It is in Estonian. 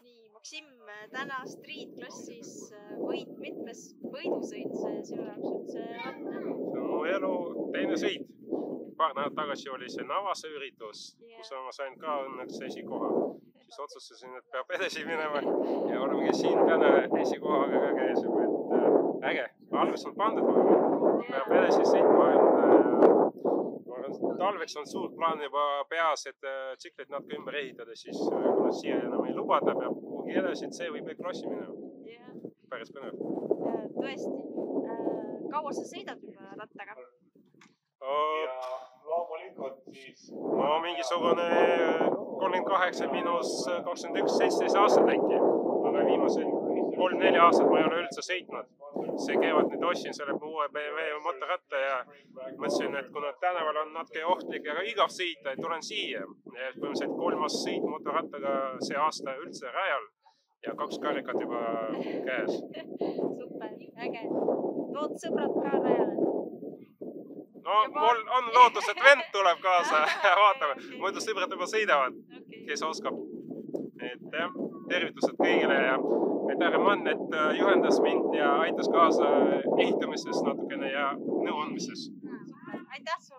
Nii, Maksim, täna street-klassis võit mitmes võidusõit see sinu jaoks üldse on? See on mu elu teine sõit. Paar nädalat tagasi oli see Navase üritus, kus ma sain ka õnneks esikoha. Siis otsustasin, et peab edasi minema ja olemegi siin täna esikohaga ka käes. Äge, algus on pandud, peab edasi sõitma. Talveks on suur plaan juba peas, et tsiklit natuke ümber ehitada, siis kuna siia enam ei lubada, peab kuhugi edasi, et see võib krossi minema. Päris põnev. Tõesti. Kaua sa sõidad juba rattaga? Ja loomulikult siis... No mingisugune 38 miinus 21, 17 aastat äkki. Aga viimased 3-4 aastat ma ei ole üldse sõitnud. See kevad nüüd ostsin selle uue BMW motoratta ja mõtlesin, et kuna tänaval on natuke ohtlik ja igav sõita, et tulen siia. Ja põhimõtteliselt 3. sõit motorattaga see aasta üldse rajal ja 2 karikat juba käes. Super, äge. Tood sõbrad ka rajale? No, mul on lootus, et vend tuleb kaasa. Vaatame, muidu sõbrad juba sõidavad, kes oskab. Et jah, tervitused kõigile ja aitäh Mann, et juhendas mind ja aitas kaasa ehitamises natukene ja nõu andmises. Aitäh sulle!